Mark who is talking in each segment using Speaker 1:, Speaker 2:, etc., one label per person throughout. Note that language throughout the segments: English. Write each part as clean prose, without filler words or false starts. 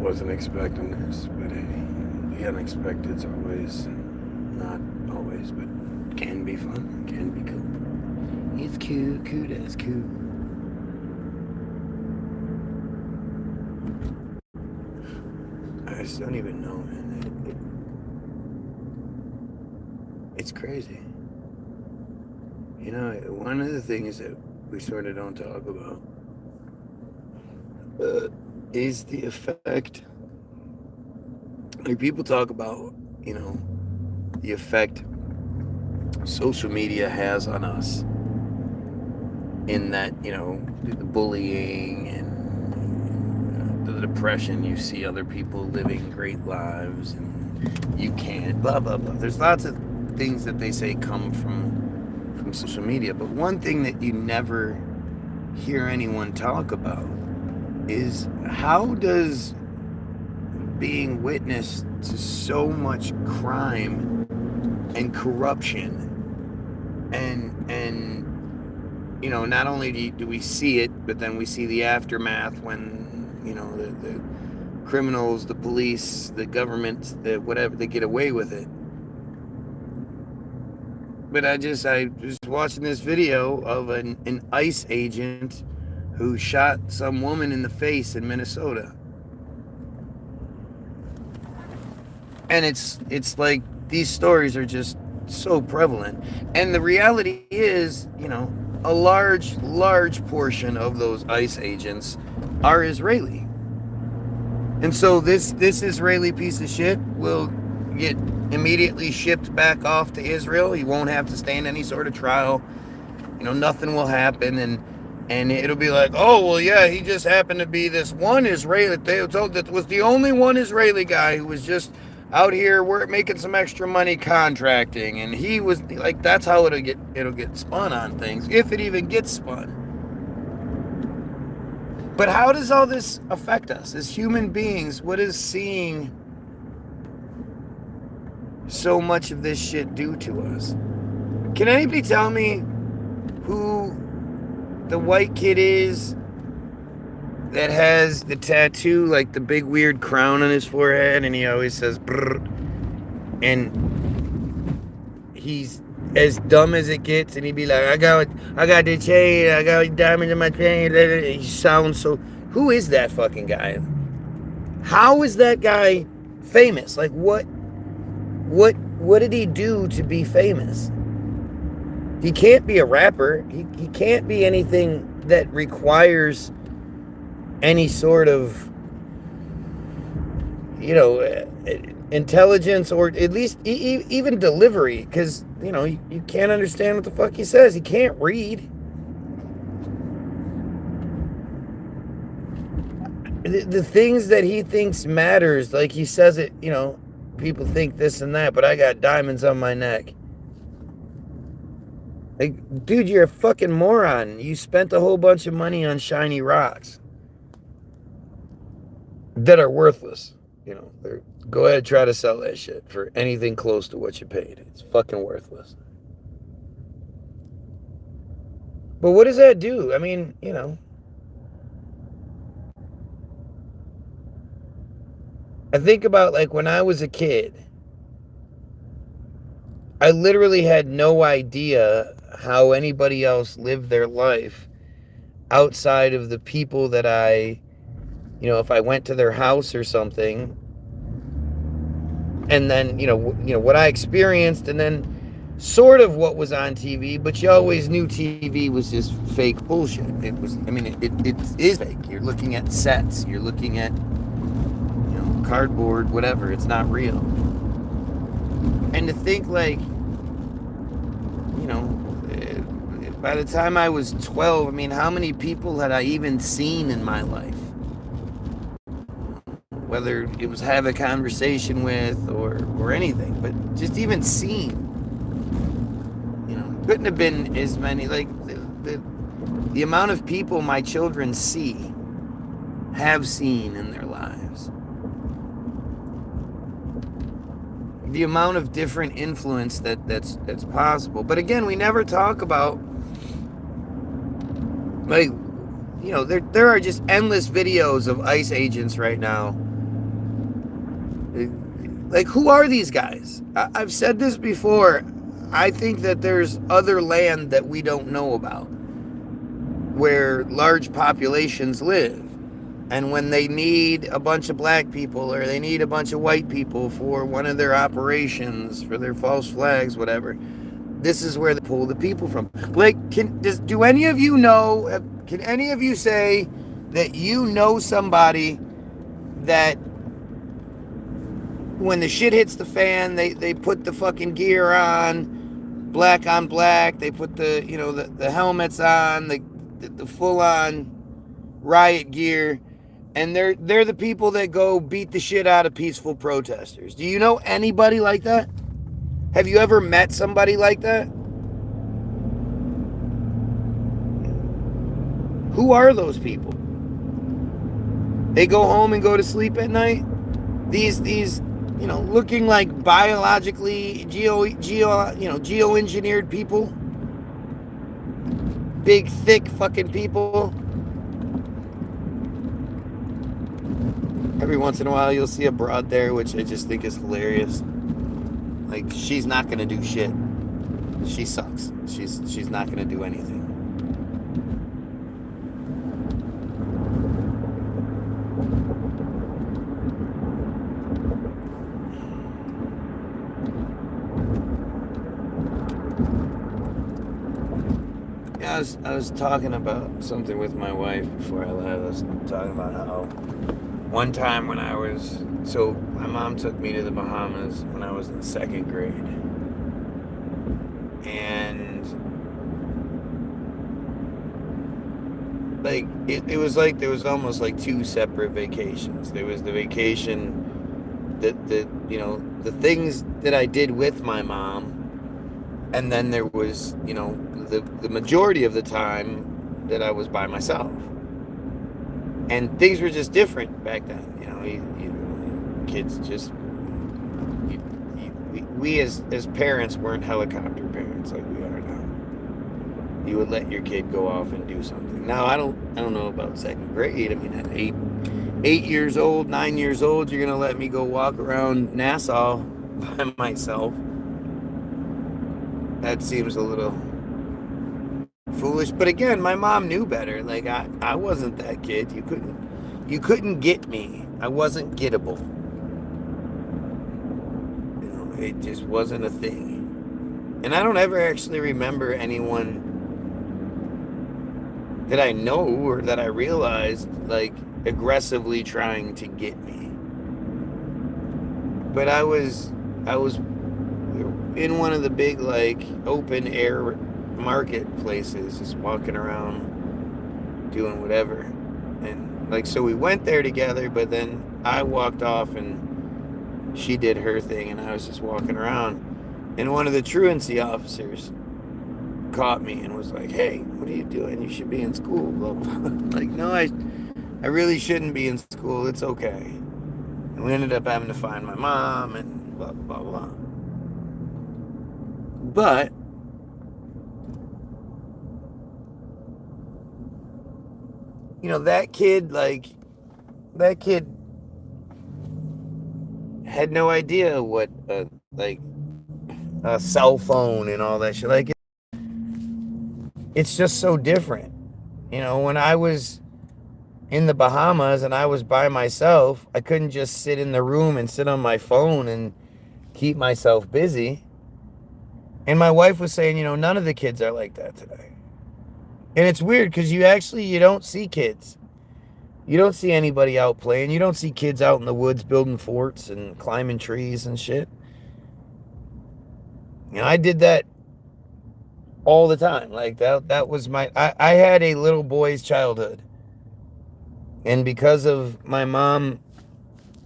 Speaker 1: Wasn't expecting this, but hey, the unexpected's always, not always, but can be fun, can be cool. It's cool, that's cool. I just don't even know, man. It's crazy. You know, one of the things that we sort of don't talk about is the effect. Like, people talk about, you know, the effect social media has on us, in that, you know, the bullying and the depression. You see other people living great lives and you can't, blah blah blah. There's lots of things that they say come from social media, but one thing that you never hear anyone talk about is how does being witness to so much crime and corruption, and you know, not only do we see it, but then we see the aftermath when, you know, the criminals, the police, the government, the whatever, they get away with it. But I was watching this video of an ICE agent who shot some woman in the face in Minnesota. And it's like these stories are just so prevalent. And the reality is, you know, a large portion of those ICE agents are Israeli. And so this Israeli piece of shit will get immediately shipped back off to Israel. He won't have to stand any sort of trial. You know, nothing will happen, and it'll be like, oh, well, yeah, he just happened to be this one Israeli. They were told that was the only one Israeli guy who was just out here making some extra money contracting, and he was like, that's how it'll get spun on things, if it even gets spun. But how does all this affect us as human beings? What does seeing so much of this shit do to us? Can anybody tell me who the white kid is that has the tattoo, like the big weird crown on his forehead, and he always says brrr, and he's as dumb as it gets, and he'd be like, I got the chain, I got diamonds in my chain. He sounds so. Who is that fucking guy? How is that guy famous? Like, what did he do to be famous? He can't be a rapper. He can't be anything that requires any sort of, you know, intelligence, or at least even delivery, because, you know, you can't understand what the fuck he says. He can't read. The things that he thinks matters, like he says it, you know, people think this and that, but I got diamonds on my neck. Like, dude, you're a fucking moron. You spent a whole bunch of money on shiny rocks that are worthless. You know, go ahead and try to sell that shit for anything close to what you paid. It's fucking worthless. But what does that do? I mean, you know, I think about, like, when I was a kid, I literally had no idea how anybody else lived their life outside of the people that you know, if I went to their house or something, and then, you know, what I experienced, and then sort of what was on TV, but you always knew TV was just fake bullshit. It was, I mean, it is fake. You're looking at sets, you're looking at, you know, cardboard, whatever. It's not real. And to think, like, you know, by the time I was 12, I mean, how many people had I even seen in my life? Whether it was have a conversation with or anything, but just even seen. You know, couldn't have been as many, like, the amount of people my children have seen in their lives. The amount of different influence that's possible. But again, we never talk about, like, you know, there are just endless videos of ICE agents right now Like, who are these guys? I've said this before. I think that there's other land that we don't know about where large populations live. And when they need a bunch of black people or they need a bunch of white people for one of their operations, for their false flags, whatever, this is where they pull the people from. Like, do any of you know, can any of you say that you know somebody that when the shit hits the fan, they put the fucking gear on black, they put the, you know, the helmets on, the full-on riot gear, and they're the people that go beat the shit out of peaceful protesters. Do you know anybody like that? Have you ever met somebody like that? Who are those people? They go home and go to sleep at night? These you know, looking like biologically geo-engineered people, big thick fucking people. Every once in a while you'll see a broad there, which I just think is hilarious. Like, she's not gonna do shit. She sucks. She's not gonna do anything. I was talking about something with my wife before I left. I was talking about how one time when my mom took me to the Bahamas when I was in 2nd grade. And like it was like there was almost like 2 separate vacations. There was the vacation that you know, the things that I did with my mom, and then there was, you know, the majority of the time that I was by myself. And things were just different back then. You know, kids just, we as parents weren't helicopter parents like we are now. You would let your kid go off and do something. Now, I don't know about 2nd grade. I mean, at 8 years old, 9 years old, you're going to let me go walk around Nassau by myself. That seems a little foolish, but again, my mom knew better. Like, I wasn't that kid. You couldn't get me. I wasn't gettable. You know, it just wasn't a thing. And I don't ever actually remember anyone that I know or that I realized like aggressively trying to get me. But I was in one of the big like open air marketplaces, just walking around doing whatever. And like, so we went there together, but then I walked off and she did her thing and I was just walking around, and one of the truancy officers caught me and was like, "Hey, what are you doing? You should be in school." Blah, blah. Like, no, I really shouldn't be in school. It's okay. And we ended up having to find my mom and blah blah blah. But you know, that kid had no idea what a cell phone and all that shit. Like, it's just so different. You know, when I was in the Bahamas and I was by myself, I couldn't just sit in the room and sit on my phone and keep myself busy. And my wife was saying, you know, none of the kids are like that today. And it's weird because you don't see kids. You don't see anybody out playing. You don't see kids out in the woods building forts and climbing trees and shit. You know, I did that all the time. Like, that was I had a little boy's childhood. And because of my mom,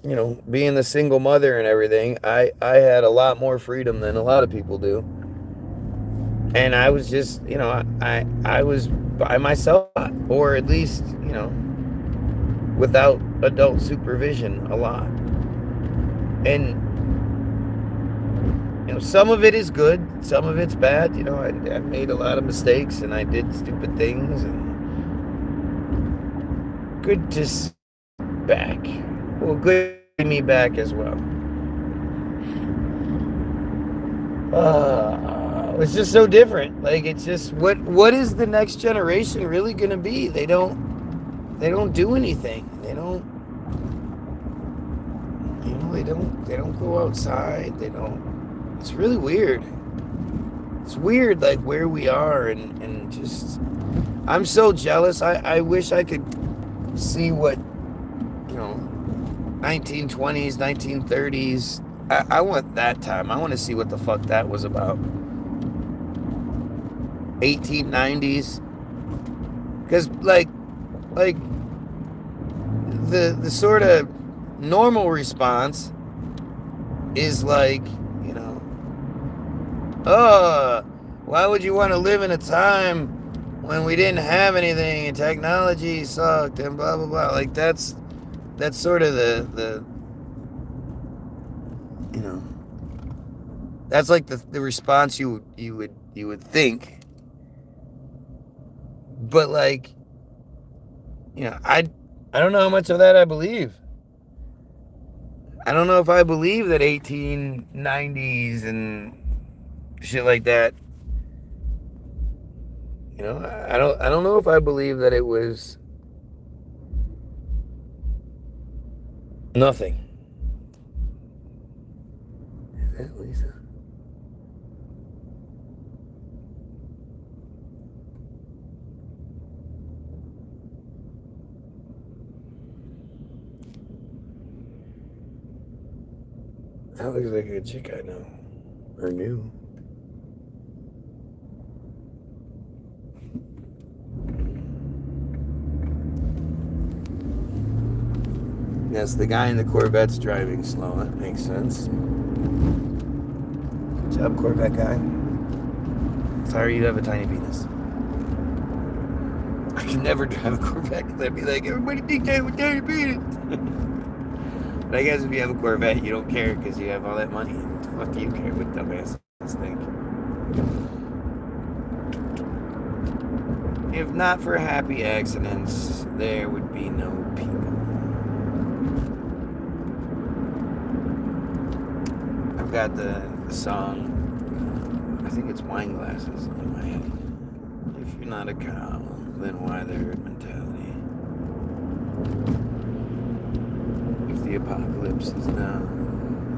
Speaker 1: you know, being the single mother and everything, I had a lot more freedom than a lot of people do. And I was just, you know, I was by myself, or at least, you know, without adult supervision a lot. And, you know, some of it is good, some of it's bad. You know, I made a lot of mistakes and I did stupid things, and good to see back. Well, good to me back as well. It's just so different. Like, it's just what is the next generation really gonna be? They don't do anything. They don't, they don't go outside. They don't. It's really weird. It's weird, like where we are, and just I'm so jealous. I wish I could see what 1920s, 1930s. I want that time. I want to see what the fuck that was about. 1890s, because like the sort of normal response is like, why would you want to live in a time when we didn't have anything and technology sucked and blah blah blah? Like that's sort of the that's like the response you would think. But like, I don't know how much of that I believe. I don't know if I believe that 1890s and shit like that. I don't know if I believe that it was nothing. Is that Lisa? That looks like a chick I know. Or knew. Yes, the guy in the Corvette's driving slow. That makes sense. Good job, Corvette guy. Sorry you have a tiny penis. I can never drive a Corvette because I'd be like, everybody thinks I have a tiny penis. But I guess if you have a Corvette, you don't care because you have all that money. What the fuck do you care what dumbasses think? If not for happy accidents, there would be no people. I've got the song, I think it's Wine Glasses in my head. If you're not a cow, then why the herd mentality? If the apocalypse is now,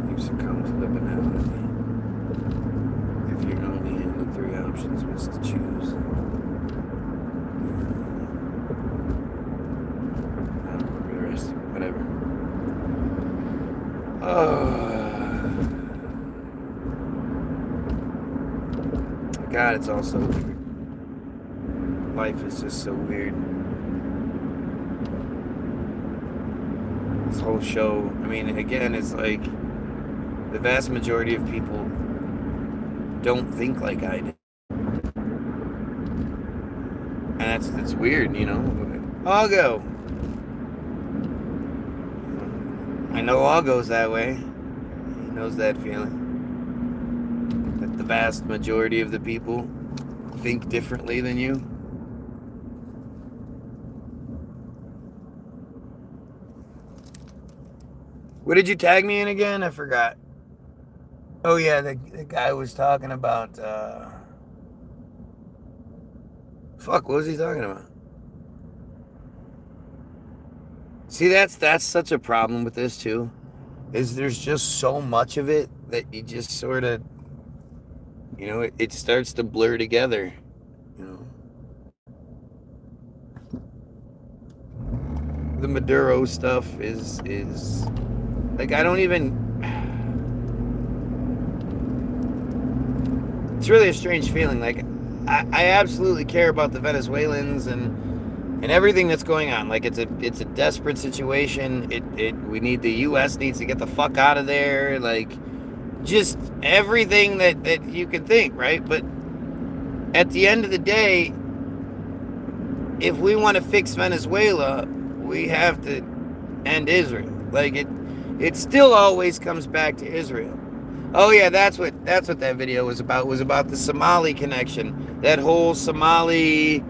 Speaker 1: you succumb to the banality. If you're only in the three options, what's to choose? I don't remember the rest. Whatever. God, it's all so weird. Life is just so weird. This whole show, I mean, again, it's like the vast majority of people don't think like I do. And that's weird, I'll go. I know all goes that way. He knows that feeling. That the vast majority of the people think differently than you. What did you tag me in again? I forgot. Oh yeah, the guy was talking about fuck, what was he talking about? See, that's such a problem with this too. Is there's just so much of it that you just sort of it starts to blur together. The Maduro stuff is like, I don't even. It's really a strange feeling. Like, I absolutely care about the Venezuelans and everything that's going on. Like, it's a desperate situation. We need, the U.S. needs to get the fuck out of there. Like, just everything that you can think, right? But at the end of the day, if we want to fix Venezuela, we have to end Israel. Like, it still always comes back to Israel. Oh yeah, that's what that video was about. It was about the Somali connection. That whole Somali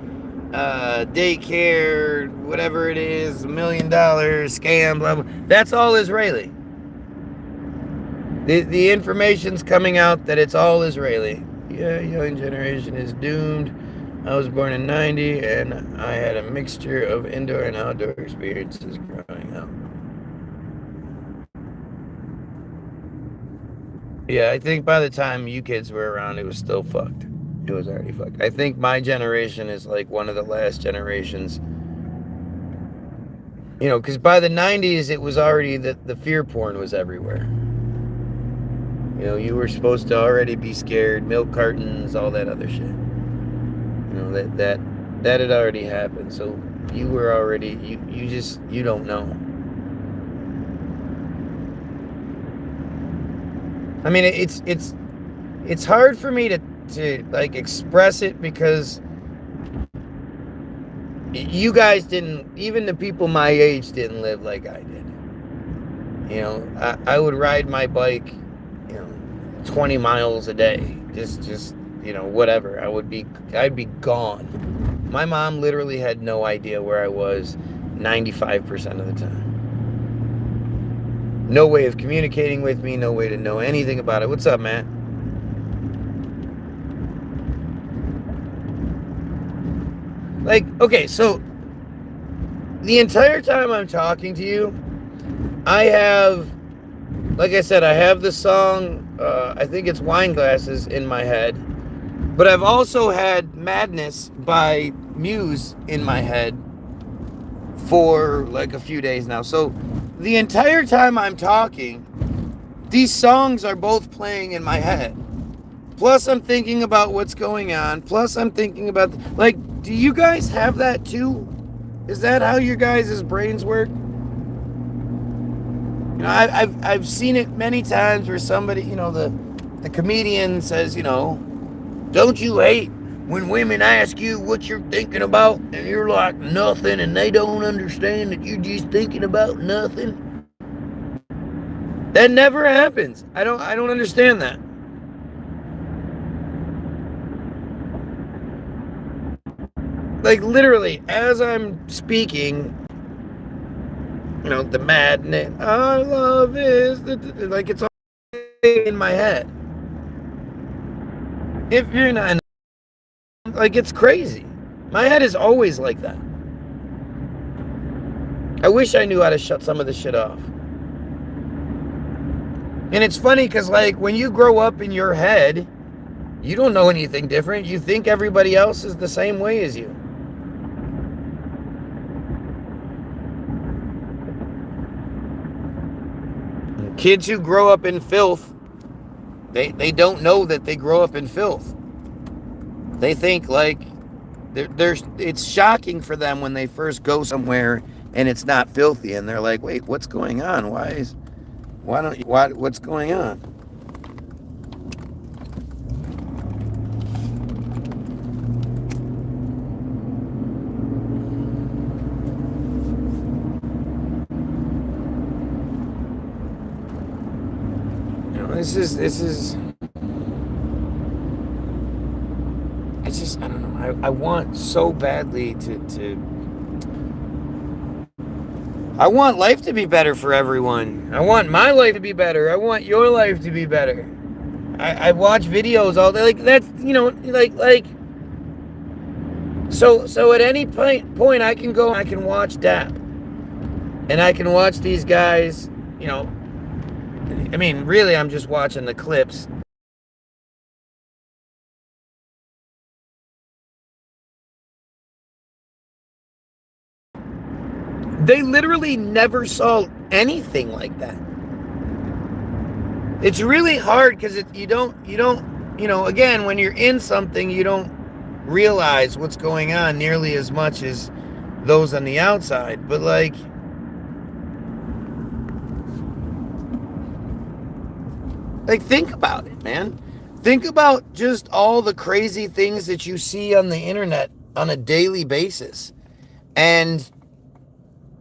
Speaker 1: daycare, whatever it is, $1 million scam, blah blah. That's all Israeli. The information's coming out that it's all Israeli. Yeah, young generation is doomed. I was born in 90 and I had a mixture of indoor and outdoor experiences growing up. Yeah, I think by the time you kids were around, it was still fucked. It was already fucked. I think my generation is like one of the last generations. You know, because by the 90s, it was already the fear porn was everywhere. You know, you were supposed to already be scared, milk cartons, all that other shit. You know, that had already happened. So you were already, you don't know. I mean, it's hard for me to like express it because you guys didn't, even the people my age didn't live like I did. You know, I would ride my bike, 20 miles a day, just you know, whatever. I'd be gone. My mom literally had no idea where I was 95% of the time. No way of communicating with me, no way to know anything about it. What's up, Matt? Like, okay, so the entire time I'm talking to you, I have, like I said, I have the song, I think it's Wine Glasses in my head, but I've also had Madness by Muse in my head for like a few days now. So the entire time I'm talking, these songs are both playing in my head. Plus I'm thinking about what's going on. Plus I'm thinking about, like, do you guys have that too? Is that how your guys' brains work? You know, I've seen it many times where somebody, you know, the comedian says, you know, don't you hate when women ask you what you're thinking about and you're like nothing and they don't understand that you're just thinking about nothing? That never happens. I don't understand that. Like literally, as I'm speaking, you know, the madness, our love is like it's all in my head. If you're not, like, it's crazy. My head is always like that. I wish I knew how to shut some of this shit off. And it's funny because, like, when you grow up in your head, you don't know anything different. You think everybody else is the same way as you. Kids who grow up in filth, they don't know that they grow up in filth. They think like it's shocking for them when they first go somewhere and it's not filthy, and they're like, wait, what's going on? What's going on? This is it's just, I don't know, I want so badly to I want life to be better for everyone. I want my life to be better. I want your life to be better. I watch videos all day, like, that's, you know, like so at any point I can go and I can watch DAP and I can watch these guys, you know. I mean, really, I'm just watching the clips. They literally never saw anything like that. It's really hard because you don't, you know, again, when you're in something, you don't realize what's going on nearly as much as those on the outside. But like, think about it, man. Think about just all the crazy things that you see on the internet on a daily basis. And,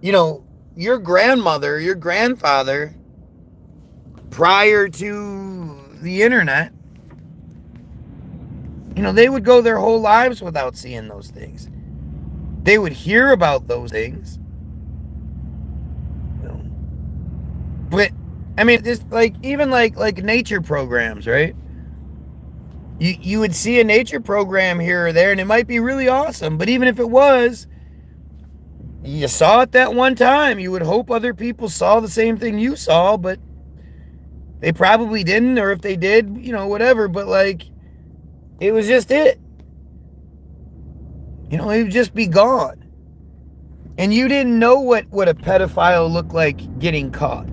Speaker 1: you know, your grandmother, your grandfather, prior to the internet, you know, they would go their whole lives without seeing those things. They would hear about those things. You know, but I mean, just like even like nature programs, right? You would see a nature program here or there, and it might be really awesome. But even if it was, you saw it that one time. You would hope other people saw the same thing you saw, but they probably didn't, or if they did, whatever. But like, it was just it. It would just be gone. And you didn't know what a pedophile looked like getting caught.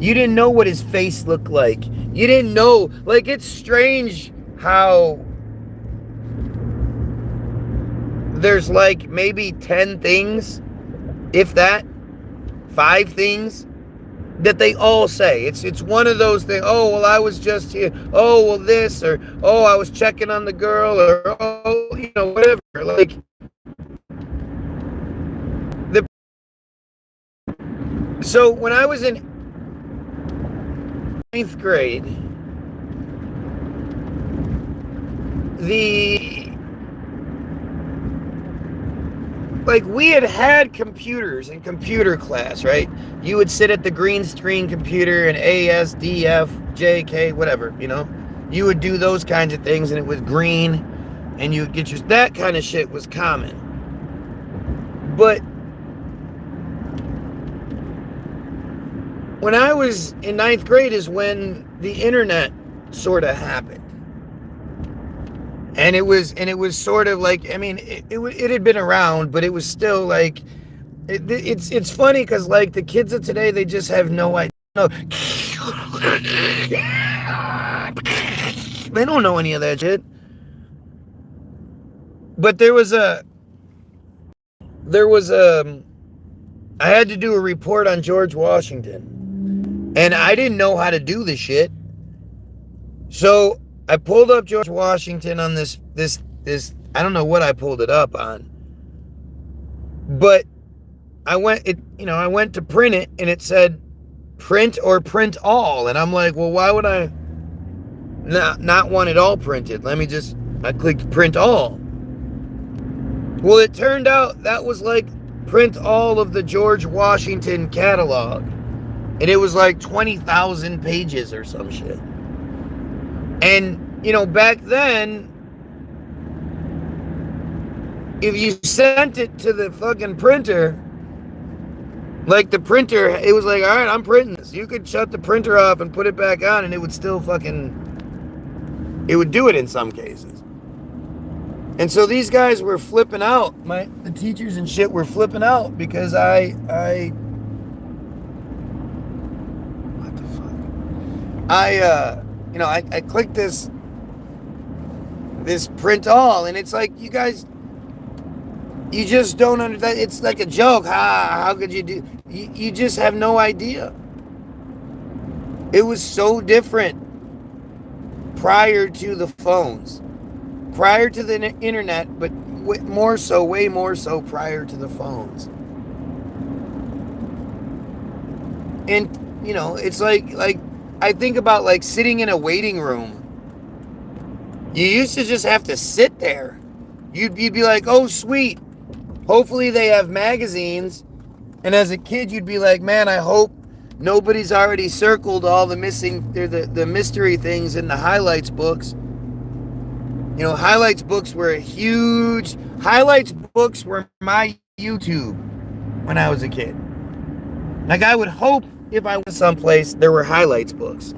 Speaker 1: You didn't know what his face looked like. You didn't know. Like, it's strange how there's like maybe 10 things, if that, 5 things that they all say. It's one of those things. Oh, well, I was just here. Oh, well, this, or oh, I was checking on the girl, or oh, whatever. Like, so when I was in 9th grade, we had computers in computer class, right? You would sit at the green screen computer and A, S, D, F, J, K, whatever, You would do those kinds of things, and it was green, and you would get that kind of shit was common. But when I was in 9th grade is when the internet sort of happened. And it was sort of like, I mean, it had been around, but it was still like, it's funny because like the kids of today, they just have no idea. No. They don't know any of that shit. But I had to do a report on George Washington. And I didn't know how to do the shit. So I pulled up George Washington on this, I don't know what I pulled it up on. But I went to print it, and it said print or print all. And I'm like, well, why would I not want it all printed? I clicked print all. Well, it turned out that was like print all of the George Washington catalog. And it was like 20,000 pages or some shit. And, back then, if you sent it to the fucking printer, like the printer, it was like, all right, I'm printing this. You could shut the printer off and put it back on, and it would still it would do it in some cases. And so these guys were flipping out. The teachers and shit were flipping out because I clicked this print all, and it's like, you guys, you just don't understand. It's like a joke. How could you do? You just have no idea. It was so different prior to the phones, prior to the internet, but way more so prior to the phones. And it's like I think about like sitting in a waiting room. You used to just have to sit there. You'd be like, oh, sweet. Hopefully they have magazines. And as a kid, you'd be like, man, I hope nobody's already circled all the mystery things in the highlights books. Highlights books were huge. Highlights books were my YouTube when I was a kid. Like, I would hope if I went someplace, there were highlights books.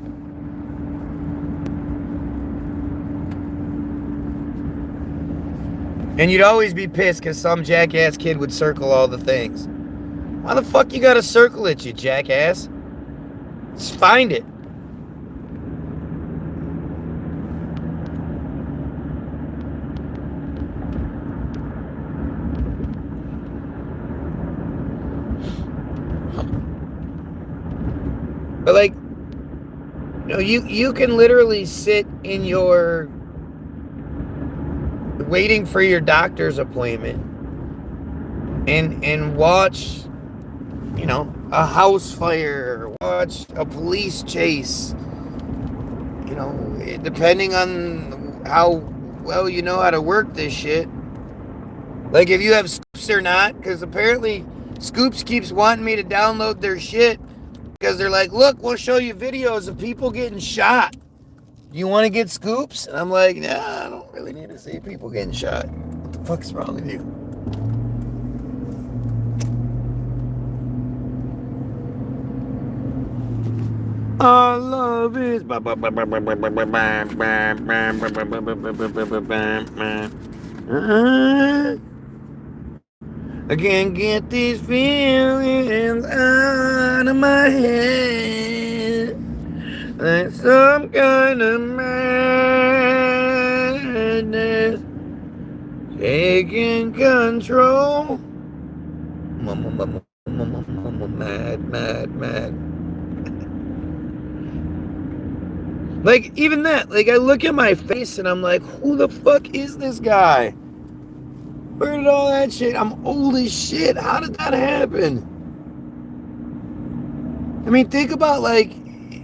Speaker 1: And you'd always be pissed because some jackass kid would circle all the things. Why the fuck you gotta circle it, you jackass? Just find it. But like, you can literally sit in your waiting for your doctor's appointment and watch, a house fire, watch a police chase, depending on how well you know how to work this shit. Like, if you have Scoops or not, because apparently Scoops keeps wanting me to download their shit, because they're like, look, we'll show you videos of people getting shot. You want to get scoops? And I'm like, nah, I don't really need to see people getting shot. What the fuck's wrong with you? Our love is. I can't get these feelings out of my head. Like some kind of madness taking control. Mad. Like, even that, like, I look at my face and I'm like, who the fuck is this guy? Where did all that shit? I'm old as shit. How did that happen? I mean, think about, like,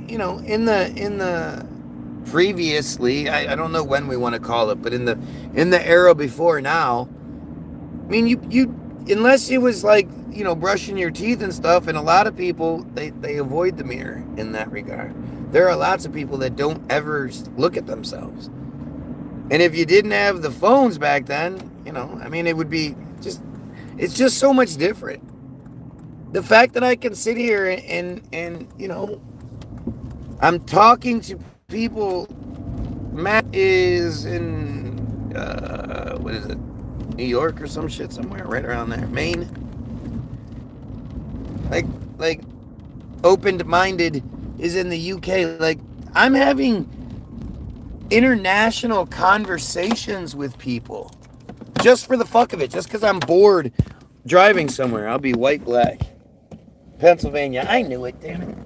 Speaker 1: you know, in the previously, I don't know when we want to call it, but in the era before now, I mean, you unless it was like, you know, brushing your teeth and stuff, and a lot of people, they avoid the mirror in that regard. There are lots of people that don't ever look at themselves. And if you didn't have the phones back then, you know, I mean, it would be just, it's just so much different. The fact that I can sit here and you know, I'm talking to people. Matt is in, what is it? New York or some shit somewhere, right around there. Maine. Like, open-minded is in the UK. Like, I'm having international conversations with people just for the fuck of it, just because I'm bored driving somewhere. I'll be white, black. Pennsylvania. I knew it, damn it.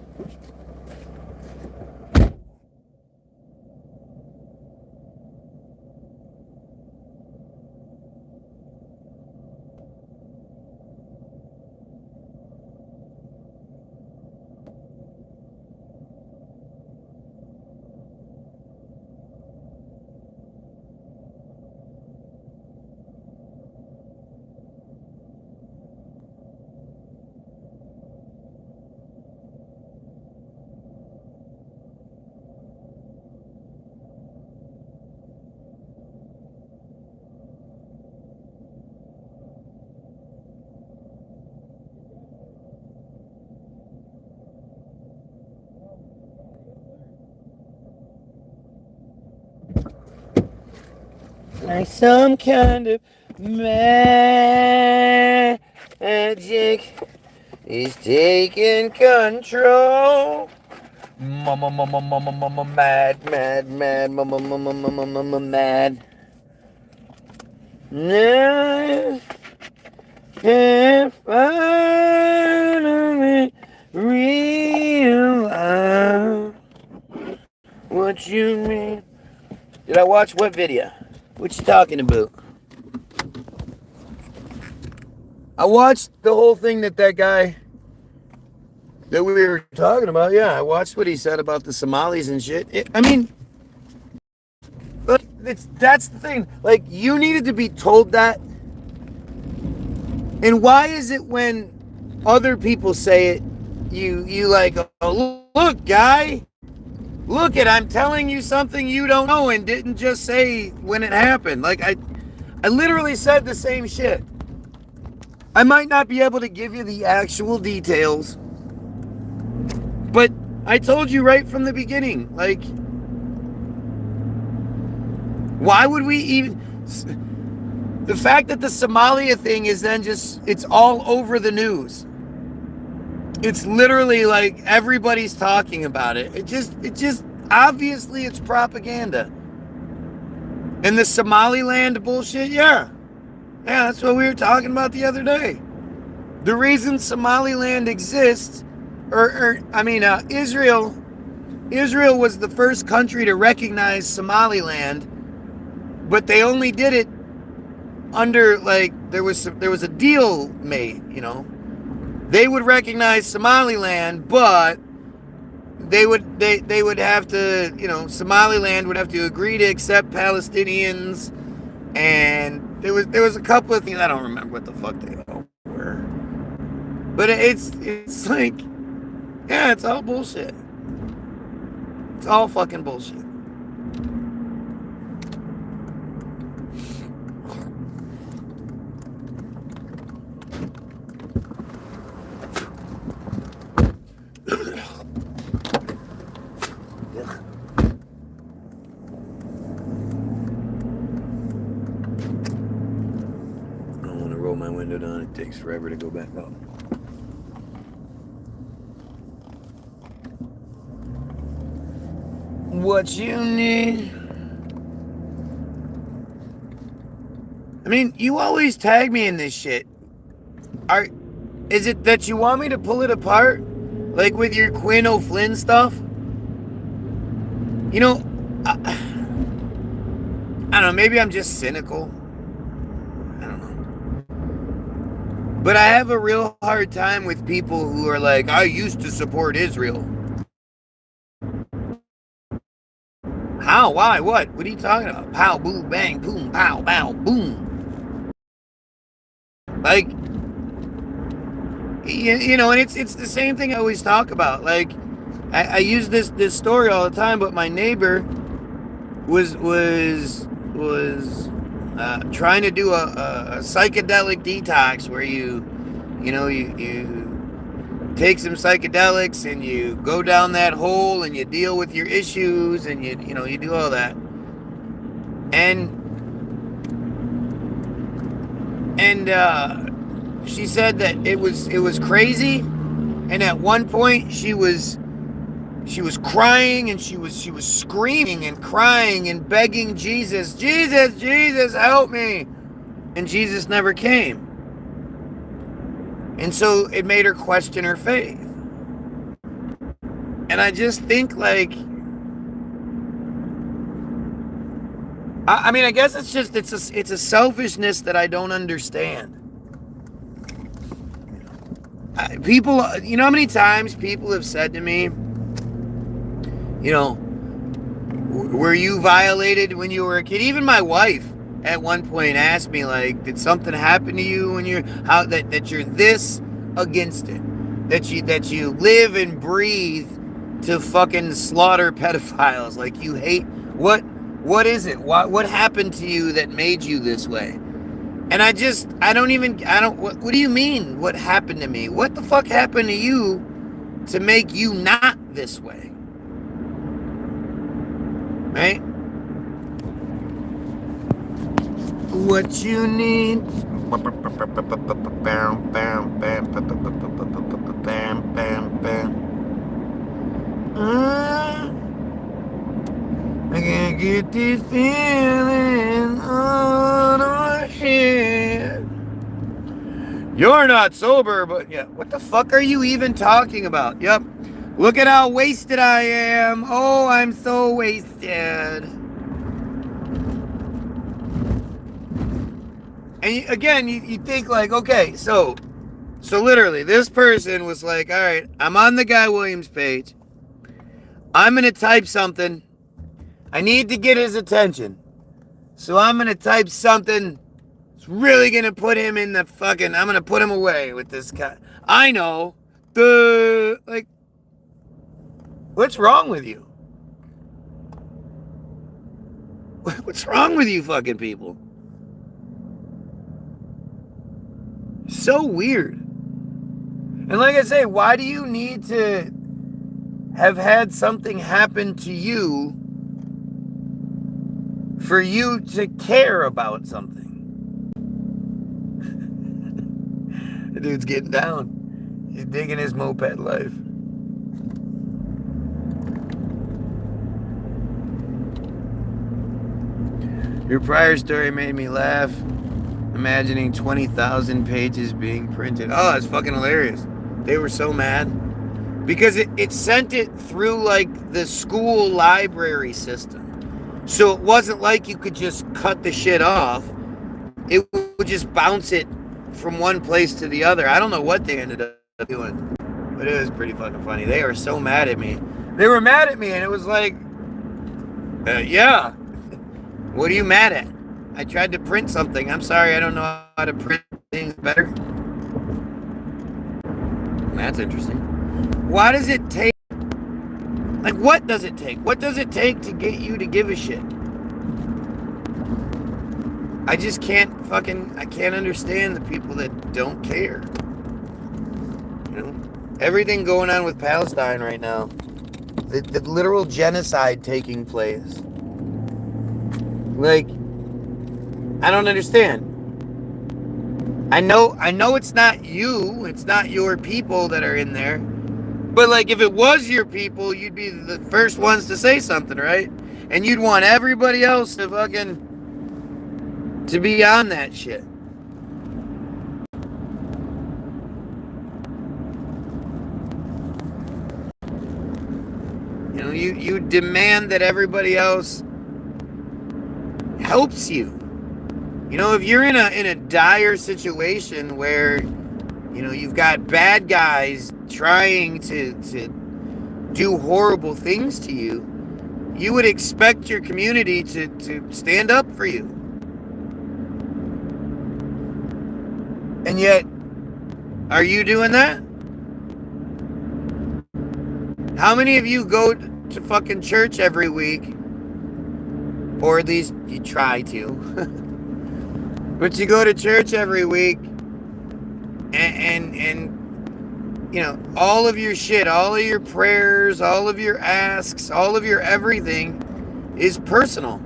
Speaker 1: Like some kind of magic is taking control. Mad. Now can finally realize what you mean. Did I watch what video? What you talking about? I watched the whole thing that guy that we were talking about. Yeah, I watched what he said about the Somalis and shit. I mean, look, that's the thing. Like, you needed to be told that. And why is it when other people say it, you like, oh, look, guy. Look it, I'm telling you something you don't know and didn't just say when it happened. Like, I literally said the same shit. I might not be able to give you the actual details, but I told you right from the beginning. Like, why would we even... The fact that the Somalia thing is then just... It's all over the news. It's literally like everybody's talking about it. It just obviously it's propaganda. And the Somaliland bullshit, yeah, that's what we were talking about the other day. The reason Somaliland exists, Israel was the first country to recognize Somaliland, but they only did it under, like, there was a deal made, you know. They would recognize Somaliland, but they would have to, you know, Somaliland would have to agree to accept Palestinians, and there was a couple of things. I don't remember what the fuck they all were, but it's like, Yeah, it's all bullshit. It's all fucking bullshit. My window down, it takes forever to go back up. What you need? I mean, you always tag me in this shit. Is it that you want me to pull it apart? Like with your Quinn O'Flynn stuff? You know, I don't know, maybe I'm just cynical. But I have a real hard time with people who are like, I used to support Israel. How? Why? What? What are you talking about? Pow, boom, bang, boom, pow, pow, boom. Like, you know, and it's the same thing I always talk about. Like, I use this story all the time, but my neighbor was trying to do a psychedelic detox where you take some psychedelics and you go down that hole and you deal with your issues and you do all that. And she said that it was crazy, and at one point she was crying and she was screaming and crying and begging Jesus, Jesus, help me. And Jesus never came. And so it made her question her faith. And I just think, like, I mean, I guess it's a selfishness that I don't understand. People, you know how many times people have said to me, you know, were you violated when you were a kid? Even my wife at one point asked me, like, did something happen to you when that you're this against it? That you live and breathe to fucking slaughter pedophiles? Like, you hate what is it? What happened to you that made you this way? And what do you mean what happened to me? What the fuck happened to you to make you not this way? Right? What you need? I can't get this feeling on our head. You're not sober, but yeah. What the fuck are you even talking about? Yep. Look at how wasted I am. Oh, I'm so wasted. And again, you think like, okay, so literally this person was like, all right, I'm on the Guy Williams page. I'm going to type something. I need to get his attention. So I'm going to type something that's really going to put him in the fucking, I'm going to put him away with this guy. I know. Like, what's wrong with you? What's wrong with you fucking people? So weird. And like I say, why do you need to have had something happen to you for you to care about something? The dude's getting down. He's digging his moped life. Your prior story made me laugh, imagining 20,000 pages being printed. Oh, it's fucking hilarious. They were so mad because it sent it through like the school library system. So it wasn't like you could just cut the shit off. It would just bounce it from one place to the other. I don't know what they ended up doing, but it was pretty fucking funny. They were so mad at me. They were mad at me, and it was like, yeah. What are you mad at? I tried to print something. I'm sorry, I don't know how to print things better. That's interesting. Why does it take? Like, what does it take? What does it take to get you to give a shit? I just I can't understand the people that don't care. You know, everything going on with Palestine right now, the literal genocide taking place. Like, I don't understand. I know it's not you, it's not your people that are in there. But like, if it was your people, you'd be the first ones to say something, right? And you'd want everybody else to be on that shit. You know, you demand that everybody else helps you. You know, if you're in a dire situation where, you know, you've got bad guys trying to do horrible things to you, you would expect your community to stand up for you. And yet, are you doing that? How many of you go to fucking church every week? Or at least you try to. But you go to church every week and you know, all of your shit, all of your prayers, all of your asks, all of your everything is personal.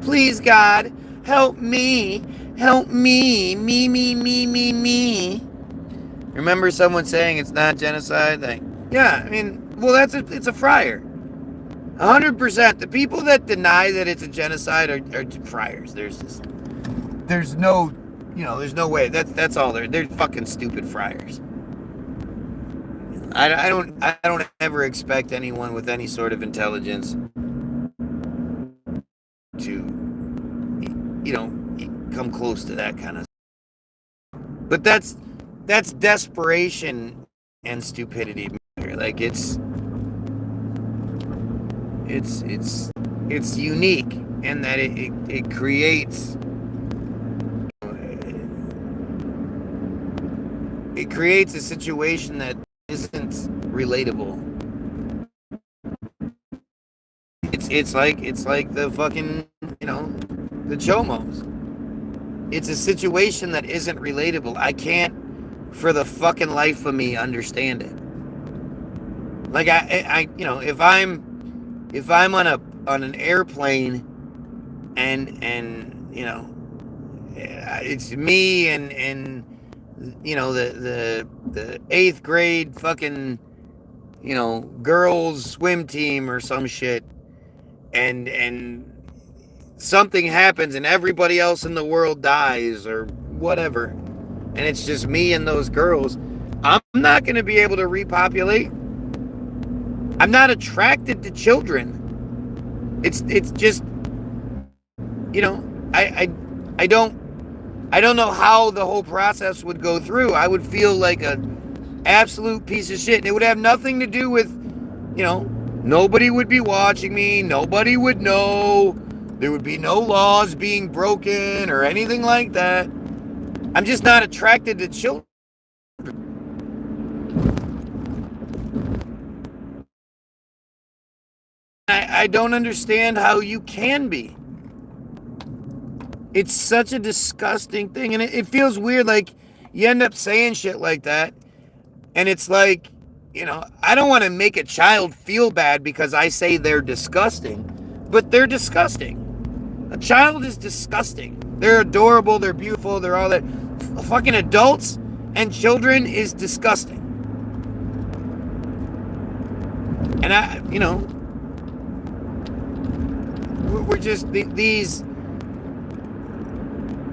Speaker 1: Please, God, help me. Help me. Me. Remember someone saying it's not genocide? Like, yeah, I mean, well, it's a friar. 100%. The people that deny that it's a genocide are friars. There's no, you know, there's no way. That's all they're fucking stupid friars. I don't ever expect anyone with any sort of intelligence to, you know, come close to that kind of stuff. But that's desperation and stupidity. Like, it's unique in that it creates a situation that isn't relatable. It's like the fucking, you know, the Chomos. It's a situation that isn't relatable. I can't for the fucking life of me understand it. Like, I you know, if I'm on an airplane and you know, it's me and you know, the 8th grade fucking, you know, girls swim team or some shit, and something happens and everybody else in the world dies or whatever, and it's just me and those girls, I'm not going to be able to repopulate. I'm not attracted to children. It's just, you know, I don't know how the whole process would go through. I would feel like an absolute piece of shit. And it would have nothing to do with, you know, nobody would be watching me. Nobody would know. There would be no laws being broken or anything like that. I'm just not attracted to children. I don't understand how you can be. It's such a disgusting thing, and it feels weird. Like, you end up saying shit like that, and it's like, you know, I don't want to make a child feel bad because I say they're disgusting, but they're disgusting. A child is disgusting. They're adorable, they're beautiful, they're all that. Fucking adults and children is disgusting. And you know, we're just these,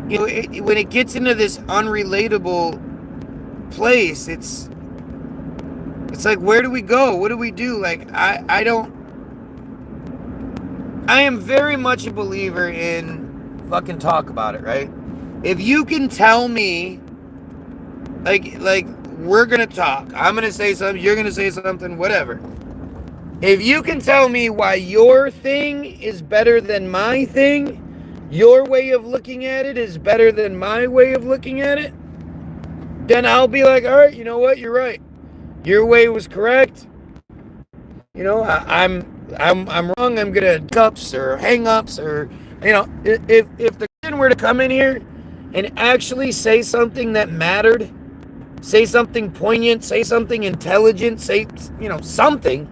Speaker 1: you know, when it gets into this unrelatable place, it's like, where do we go? What do we do? Like, I am very much a believer in fucking talk about it, right? If you can tell me, like we're gonna talk, I'm gonna say something, you're gonna say something, whatever. If you can tell me why your thing is better than my thing, your way of looking at it is better than my way of looking at it, then I'll be like, all right, you know what, you're right. your way was correct. You know, I'm wrong. I'm gonna cups or hang ups or, you know, if the Christian were to come in here and actually say something that mattered, say something poignant, say something intelligent, say, you know, something,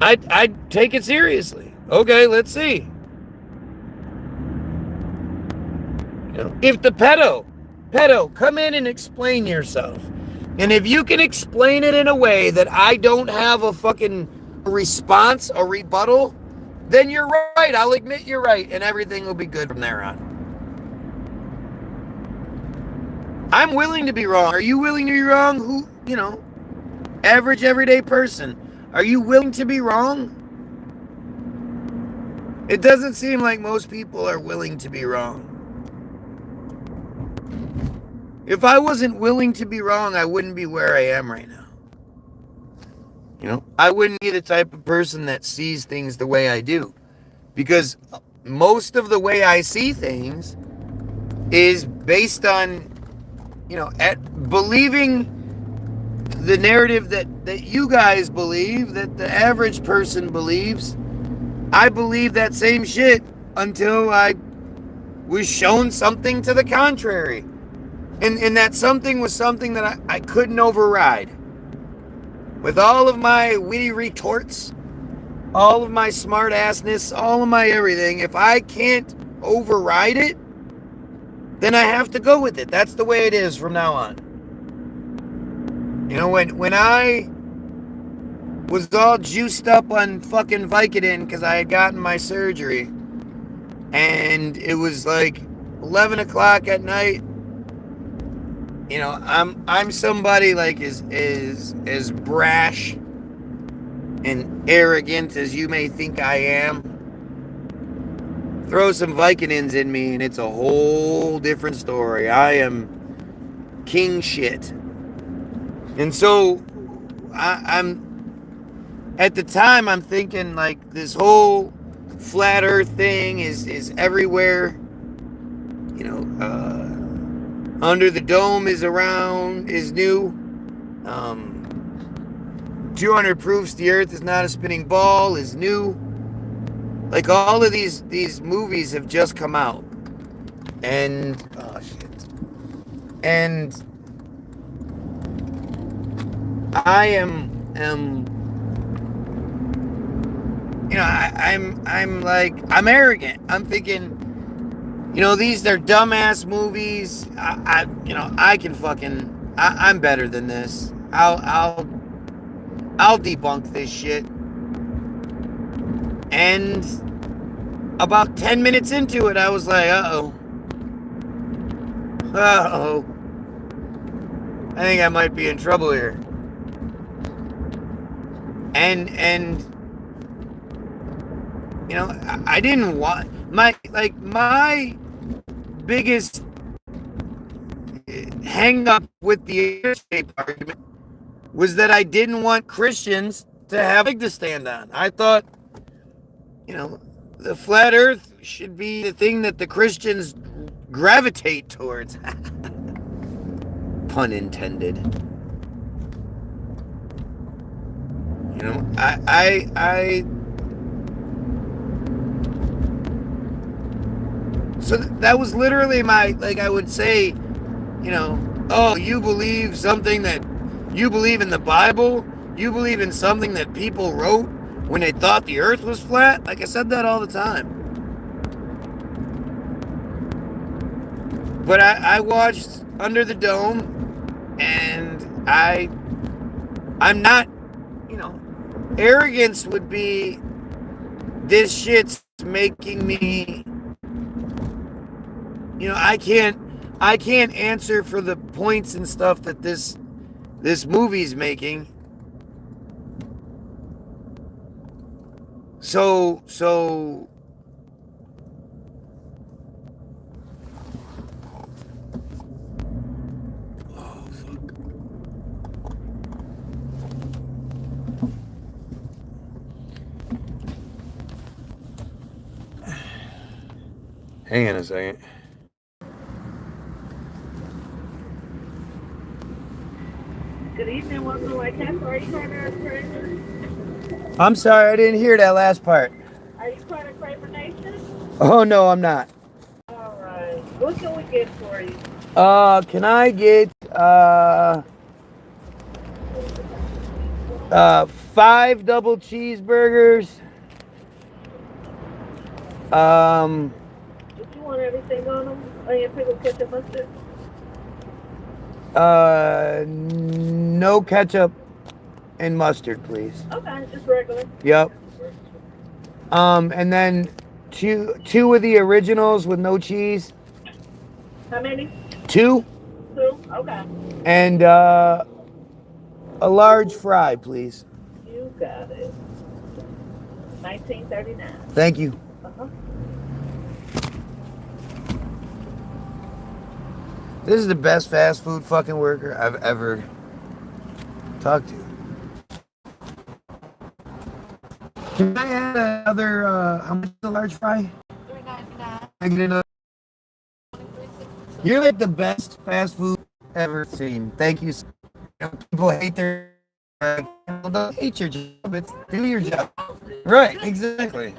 Speaker 1: I'd take it seriously. Okay, let's see. You know, if the pedo, come in and explain yourself. And if you can explain it in a way that I don't have a fucking response, a rebuttal, then you're right. I'll admit you're right, and everything will be good from there on. I'm willing to be wrong. Are you willing to be wrong? Who, you know, average everyday person, are you willing to be wrong? It doesn't seem like most people are willing to be wrong. If I wasn't willing to be wrong, I wouldn't be where I am right now. You know, I wouldn't be the type of person that sees things the way I do. Because most of the way I see things is based on, you know, at believing the narrative that you guys believe, that the average person believes. I believe that same shit until I was shown something to the contrary. And that something was something that I couldn't override. With all of my witty retorts, all of my smart assness, all of my everything, if I can't override it, then I have to go with it. That's the way it is from now on. You know, when I was all juiced up on fucking Vicodin because I had gotten my surgery, and it was like 11 o'clock at night. You know, I'm somebody like as brash and arrogant as you may think I am. Throw some Vicodins in me and it's a whole different story. I am king shit. And so I'm at the time I'm thinking like this whole flat earth thing is everywhere. You know, Under the Dome is around, is new. 200 Proofs the Earth is Not a Spinning Ball is new. Like all of these movies have just come out. And, oh shit. And I am you know, I'm like, I'm arrogant. I'm thinking, you know, these are dumbass movies. You know, I can fucking, I'm better than this. I'll debunk this shit. And about 10 minutes into it, I was like, uh-oh. I think I might be in trouble here. And you know, I didn't want my biggest hang up with the earth-shape argument was that I didn't want Christians to have a leg to stand on. I thought, you know, the flat earth should be the thing that the Christians gravitate towards. Pun intended. You know, so that was literally my, like, I would say, you know, oh, you believe something that, you believe in the Bible? You believe in something that people wrote when they thought the earth was flat? Like, I said that all the time. But I watched Under the Dome, and I'm not, you know, arrogance would be, this shit's making me, you know, I can't answer for the points and stuff that this movie's making. So oh fuck. Hang on a second.
Speaker 2: Good evening, welcome to White Castle. Are you part of Kramer?
Speaker 1: I'm sorry, I didn't hear that last part.
Speaker 2: Are you part of Kramer Nation?
Speaker 1: Oh no, I'm not.
Speaker 2: All right. What can we get for you?
Speaker 1: Can I get 5 double cheeseburgers?
Speaker 2: Did you want everything on them? Onion, pickle, ketchup, mustard?
Speaker 1: No ketchup and mustard, please.
Speaker 2: Okay, just regular.
Speaker 1: Yep. And then two of the originals with no cheese.
Speaker 2: How many?
Speaker 1: 2.
Speaker 2: 2? Okay.
Speaker 1: And a large fry, please.
Speaker 2: You got it. 1939.
Speaker 1: Thank you.
Speaker 2: Uh-huh.
Speaker 1: This is the best fast food fucking worker I've ever talked to. Can I add another, how much is a large fry?
Speaker 3: $3.99.
Speaker 1: I get another. You're like the best fast food ever seen. Thank you. People hate their, don't hate your job, it's do your job. Right, exactly.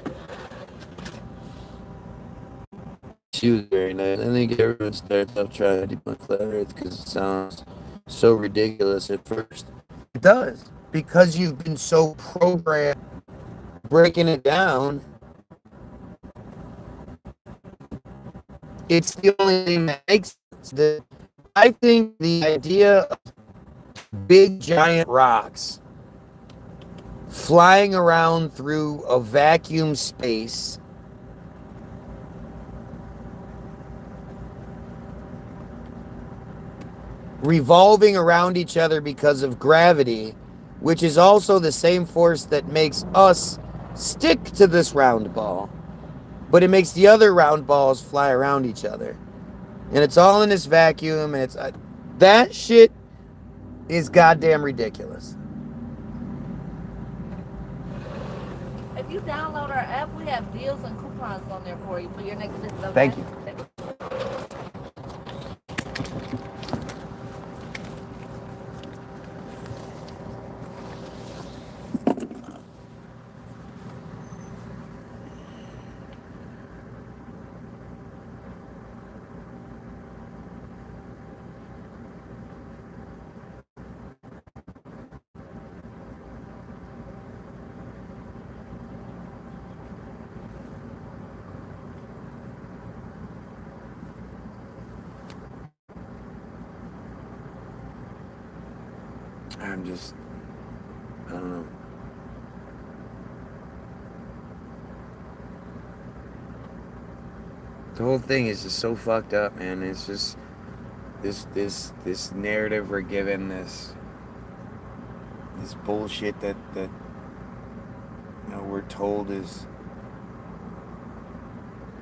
Speaker 1: She was very nice. I think everyone starts off trying to debunk flat Earth because it sounds so ridiculous at first. It does, because you've been so programmed breaking it down. It's the only thing that makes sense. I think the idea of big giant rocks flying around through a vacuum space revolving around each other because of gravity, which is also the same force that makes us stick to this round ball, but it makes the other round balls fly around each other, and it's all in this vacuum, and it's that shit is goddamn ridiculous.
Speaker 3: If you download our app, we have deals and coupons on there for you for your next visit. Okay?
Speaker 1: Thank you. I'm just, I don't know. The whole thing is just so fucked up, man. It's just this narrative we're given, this bullshit that we're told is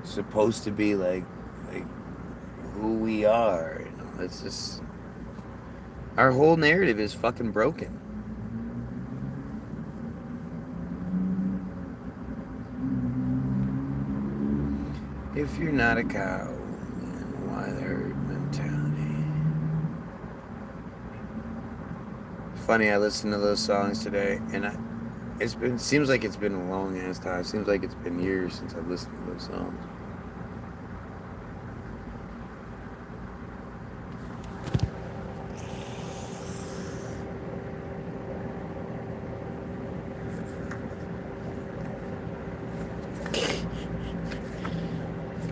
Speaker 1: supposed to be like who we are. It's just, our whole narrative is fucking broken. If you're not a cow, then why the herd mentality? Funny, I listened to those songs today, and seems like it's been a long ass time. It seems like it's been years since I've listened to those songs.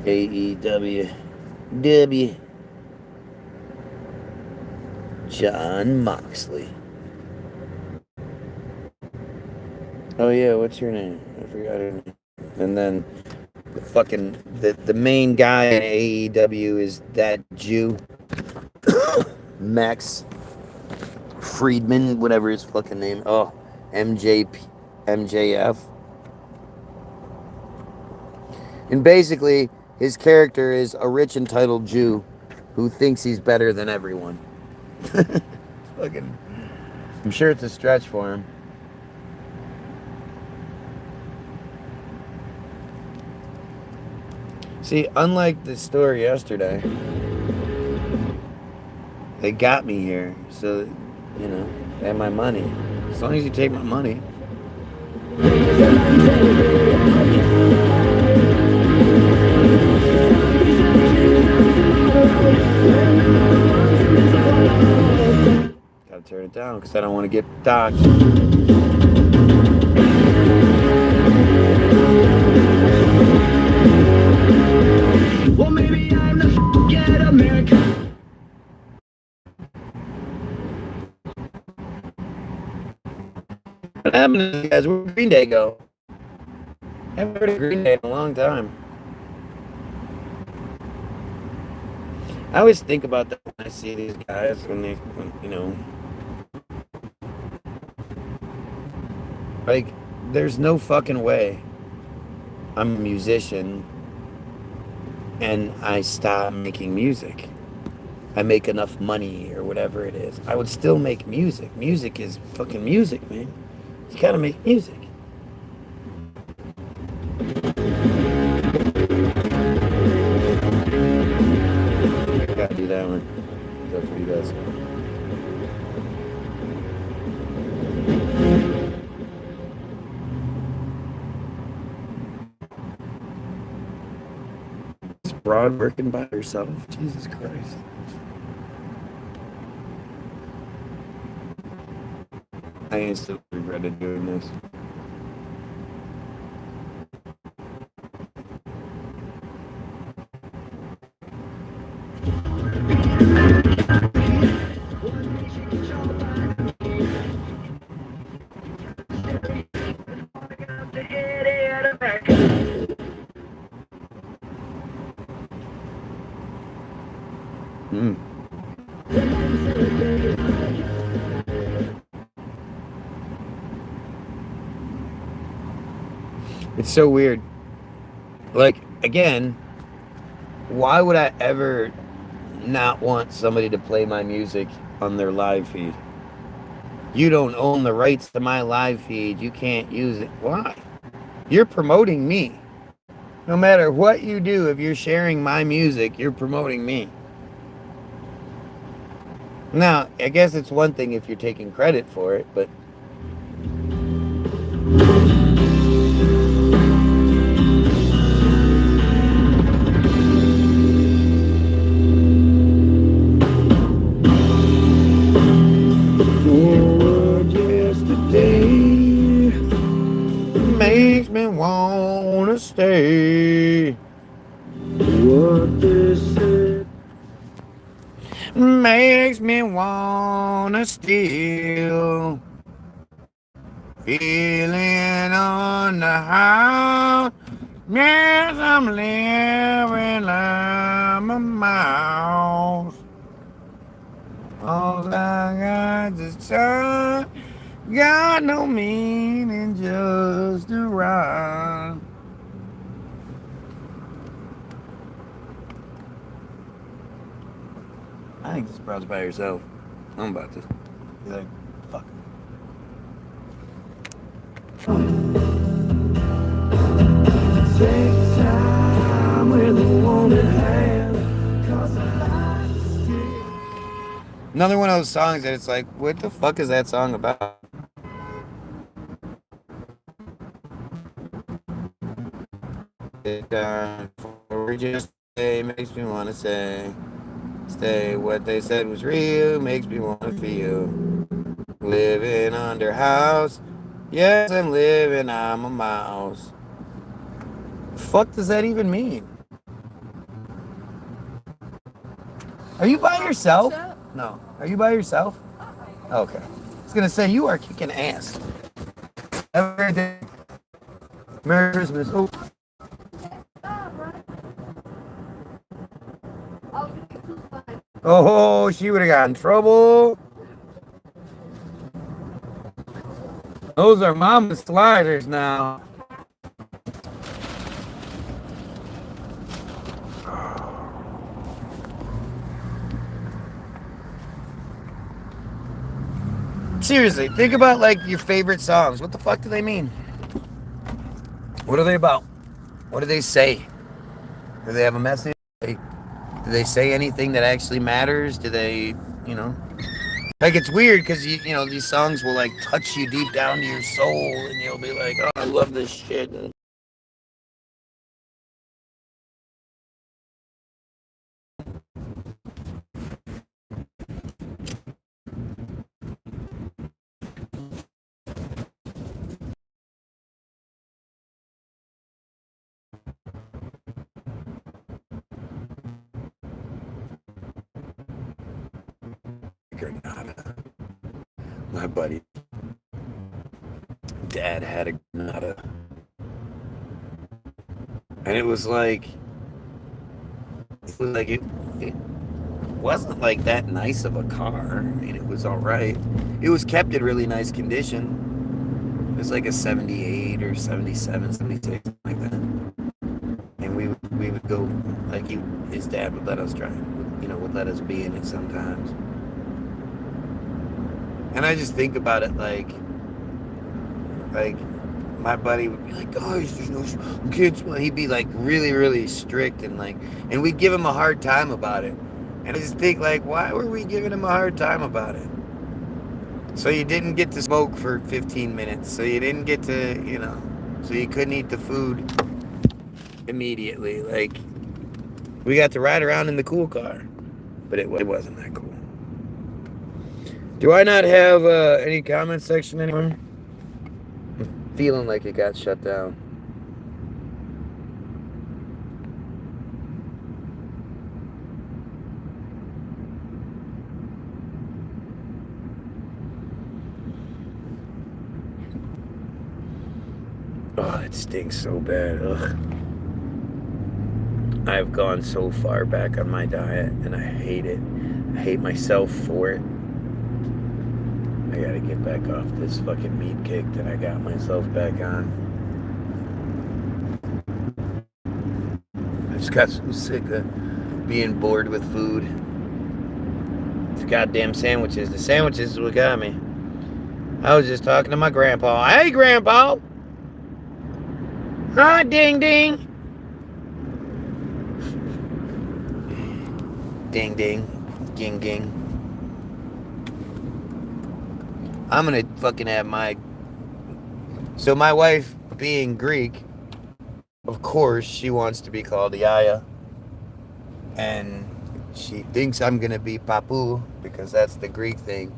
Speaker 1: AEW. Jon Moxley. Oh yeah, what's her name? I forgot her name. And then the main guy in AEW is that Jew. Max Friedman, whatever his fucking name. Oh, MJF. And basically, his character is a rich, entitled Jew who thinks he's better than everyone. Fucking, I'm sure it's a stretch for him. See, unlike the story yesterday, they got me here. So you know, and my money. As long as you take my money. Gotta turn it down because I don't want to get docked. Well, maybe I'm the f***ing American. What happened to you guys? Where'd Green Day go? I haven't heard of Green Day in a long time. I always think about that when I see these guys when you know, like, there's no fucking way I'm a musician and I stop making music. I make enough money or whatever it is. I would still make music. Music is fucking music, man. You gotta make music. I gotta do that one. That's what he does. Is Broad working by herself? Jesus Christ. I instantly regretted doing this. It's so weird. Like, again, why would I ever not want somebody to play my music on their live feed? You don't own the rights to my live feed. You can't use it. Why? You're promoting me. No matter what you do, if you're sharing my music, you're promoting me. Now, I guess it's one thing if you're taking credit for it, but... makes me wanna stay. What this is makes me wanna steal. Feeling on the house. Yes, I'm living like a mouse. All I got is time. Got no meaning, just to rhyme. I think this bro's by herself. I'm about to be like, fuck. Take time with a wanted hand. Another one of those songs that it's like, what the fuck is that song about? Or just say makes me wanna say, stay. What they said was real, makes me wanna feel. Living under house, yes, I'm living. I'm a mouse. The fuck does that even mean? Are you by yourself? No. Are you by yourself? Okay. I was gonna say you are kicking ass. Everything. Merry Christmas. Oh. Oh, she would have got in trouble. Those are mama's sliders now. Seriously, think about like your favorite songs. What the fuck do they mean? What are they about? What do they say? Do they have a message? Do they say anything that actually matters? Do they, you know? Like, it's weird because, you know, these songs will, like, touch you deep down to your soul, and you'll be like, oh, I love this shit. Granada. My buddy dad had a Granada, and it was like it wasn't like that nice of a car. I mean, it was all right. It was kept in really nice condition. It was like a 78 or 77, 76, like that. And we would go, like, his dad would let us drive, you know, would let us be in it sometimes. And I just think about it like my buddy would be like, guys, there's no kids. Well, he'd be like really, really strict, and we'd give him a hard time about it. And I just think, like, why were we giving him a hard time about it? So you didn't get to smoke for 15 minutes. So you didn't get to, you know, so you couldn't eat the food immediately. Like, we got to ride around in the cool car, but it wasn't that cool. Do I not have any comment section anymore? I'm feeling like it got shut down. Oh, it stinks so bad. Ugh. I've gone so far back on my diet, and I hate it. I hate myself for it. I gotta get back off this fucking meat kick that I got myself back on. I just got so sick of being bored with food. It's goddamn sandwiches. The sandwiches is what got me. I was just talking to my grandpa. Hey, Grandpa! Hi, ding ding! Ding ding. Ging ging. I'm gonna fucking have so my wife, being Greek, of course she wants to be called Yaya, and she thinks I'm gonna be Papu because that's the Greek thing.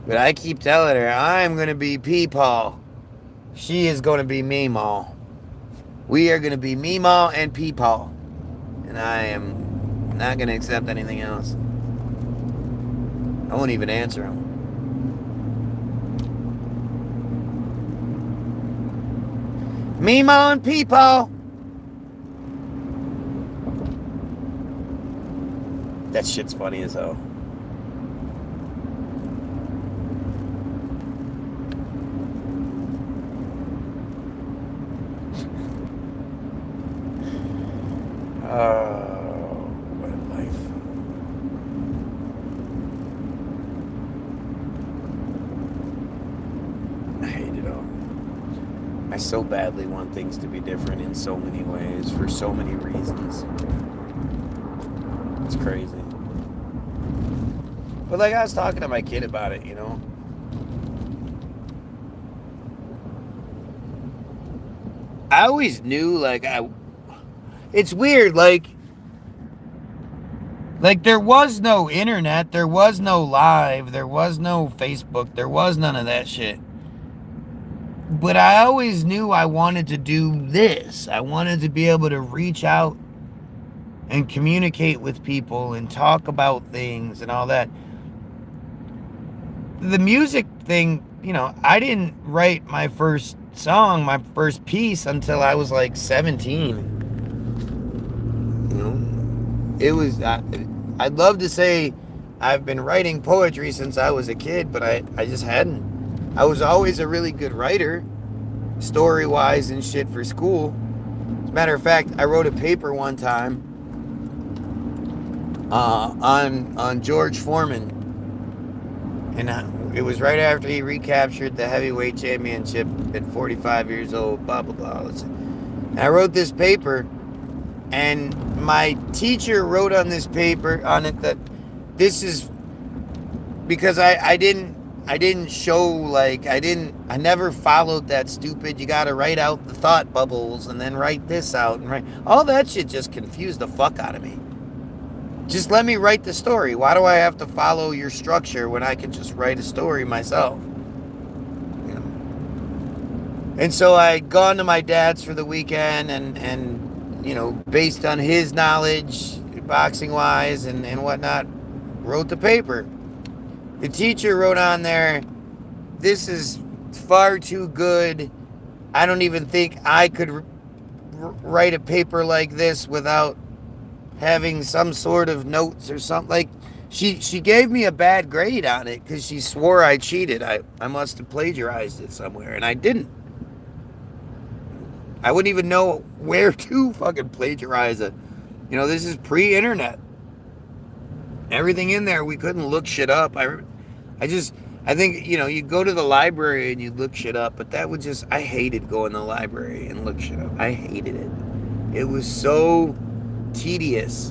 Speaker 1: But I keep telling her I'm gonna be Peepaw. She is gonna be Meemaw. We are gonna be Meemaw and Peepaw, and I am not gonna accept anything else. I won't even answer them. Meemaw and Peepaw. That shit's funny as hell. Oh, what a life. I hate it all. I so badly want things to be different in so many ways, for so many reasons. It's crazy. But like, I was talking to my kid about it, you know? I always knew, like, it's weird, like there was no internet, there was no live, there was no Facebook, there was none of that shit. But I always knew I wanted to do this. I wanted to be able to reach out and communicate with people and talk about things and all that. The music thing, you know, I didn't write my first song, my first piece until I was like 17. You know, it was, I'd love to say I've been writing poetry since I was a kid, but I just hadn't. I was always a really good writer, story-wise and shit for school. As a matter of fact, I wrote a paper one time on George Foreman, and it was right after he recaptured the heavyweight championship at 45 years old, blah, blah, blah. And I wrote this paper, and my teacher wrote on this paper, on it, that this is because I didn't show, like, I never followed that stupid, you gotta write out the thought bubbles and then write this out and write, all that shit just confused the fuck out of me. Just let me write the story. Why do I have to follow your structure when I can just write a story myself? You know? And so I had gone to my dad's for the weekend and you know, based on his knowledge, boxing wise and whatnot, wrote the paper. The teacher wrote on there, this is far too good. I don't even think I could write a paper like this without having some sort of notes or something. Like, she gave me a bad grade on it because she swore I cheated. I must have plagiarized it somewhere, and I didn't. I wouldn't even know where to fucking plagiarize it. You know, this is pre-internet. Everything in there, we couldn't look shit up. I think, you know, you go to the library and you look shit up, but that would just, I hated going to the library and look shit up. I hated it. It was so tedious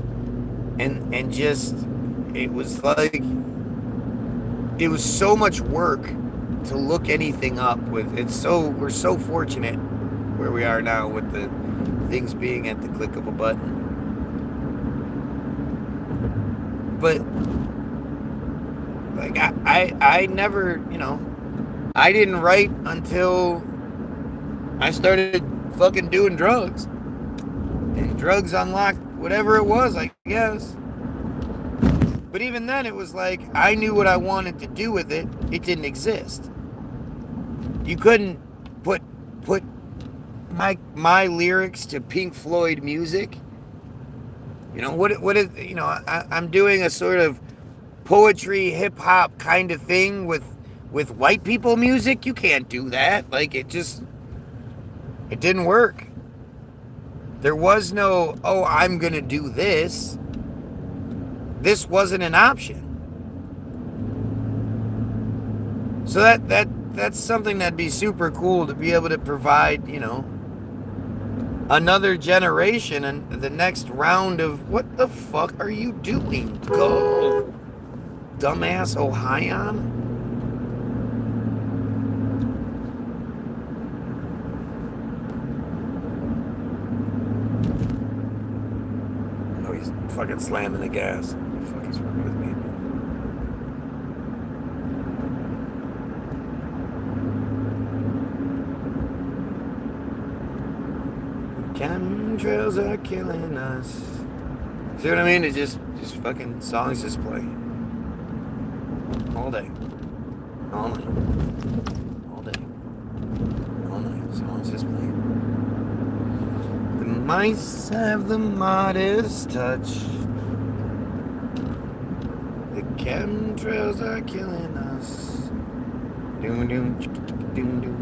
Speaker 1: and just, it was like, it was so much work to look anything up with. We're so fortunate where we are now with the things being at the click of a button. But like I never, you know, I didn't write until I started fucking doing drugs. And drugs unlocked whatever it was, I guess. But even then it was like I knew what I wanted to do with it. It didn't exist. You couldn't put my lyrics to Pink Floyd music. You know, what is, you know, I'm doing a sort of poetry, hip-hop kind of thing with white people music. You can't do that. Like, it didn't work. There was no, oh, I'm going to do this. This wasn't an option. So that's something that'd be super cool to be able to provide, you know, another generation and the next round of, what the fuck are you doing? Go, dumbass Ohio. Oh, he's fucking slamming the gas. What the fuck is wrong with me? Chemtrails are killing us. See what I mean? It's just fucking songs just play. All day. All night. All day. All night. Songs just play. The mice have the modest touch. The chemtrails are killing us. Doom doom doom doom doom.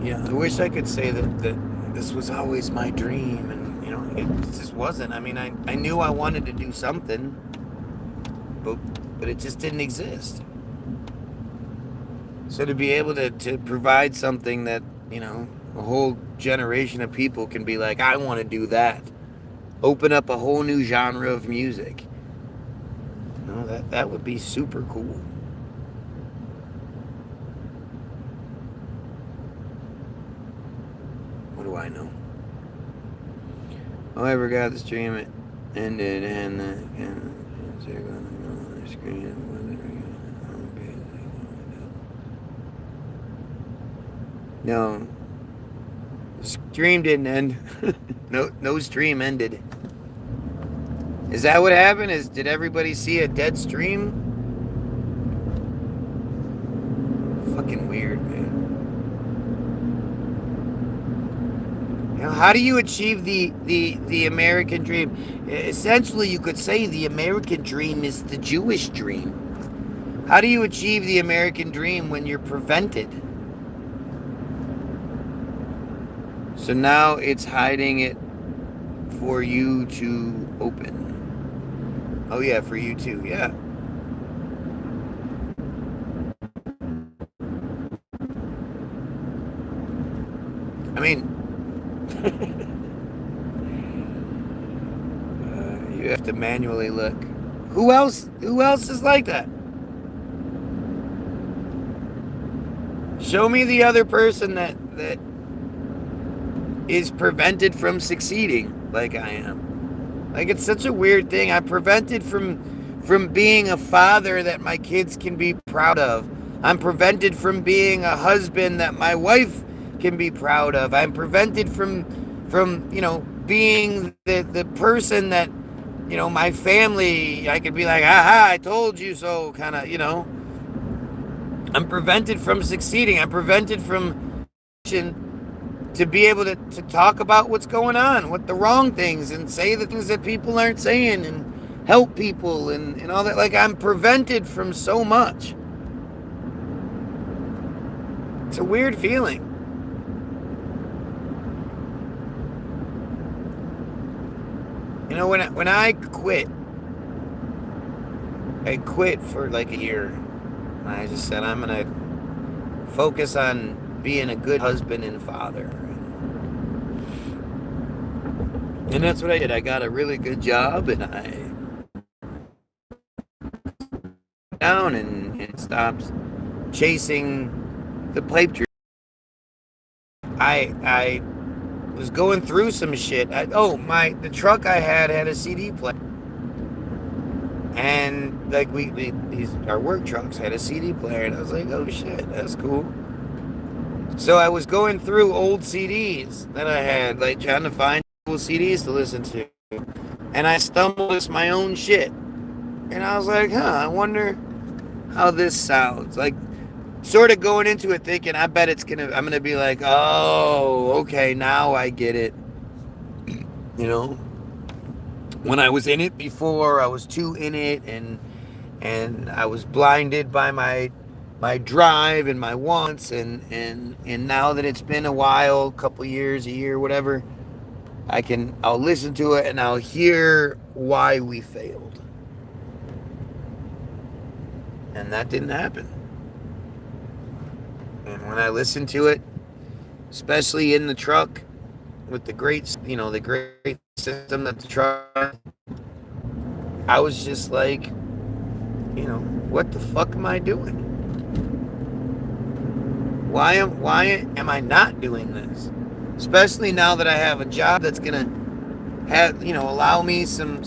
Speaker 1: Yeah, I wish I could say that this was always my dream, and you know, it just wasn't. I mean, I knew I wanted to do something, but it just didn't exist. So to be able to provide something that, you know, a whole generation of people can be like, I want to do that. Open up a whole new genre of music. You know, that would be super cool. What do I know? Oh, I forgot the stream. It ended and the screen. No, the stream didn't end. No stream ended. Is that what happened? Did everybody see a dead stream? Fucking weird, man. You know, how do you achieve the American dream? Essentially, you could say the American dream is the Jewish dream. How do you achieve the American dream when you're prevented? So now it's hiding it for you to open. Oh yeah, for you too, yeah. I mean, you have to manually look. Who else is like that? Show me the other person that is prevented from succeeding like I am. Like, it's such a weird thing. I'm prevented from being a father that my kids can be proud of. I'm prevented from being a husband that my wife can be proud of. I'm prevented from being the person that, my family, I could be like, aha, I told you so, kind of, I'm prevented from succeeding. I'm prevented from to be able to talk about what's going on, what the wrong things, and say the things that people aren't saying, and help people and all that. Like, I'm prevented from so much. It's a weird feeling. When I quit for like a year. I just said, I'm going to focus on being a good husband and father. And that's what I did. I got a really good job, and I down and stopped chasing the pipe dream. I was going through some shit. The truck I had a CD player. And like our work trucks had a CD player, and I was like, oh shit, that's cool. So I was going through old CDs that I had, like trying to find cool CDs to listen to, and I stumbled with my own shit, and I was like, I wonder how this sounds. Like, sort of going into it thinking, I bet I'm gonna be like, oh, okay, now I get it, When I was in it before, I was too in it, and I was blinded by my drive and my wants, and now that it's been a while, a couple years, a year, whatever, I'll listen to it and I'll hear why we failed. And that didn't happen. And when I listened to it, especially in the truck, with the great system that the truck, I was just like, what the fuck am I doing? Why am I not doing this? Especially now that I have a job that's gonna have, allow me some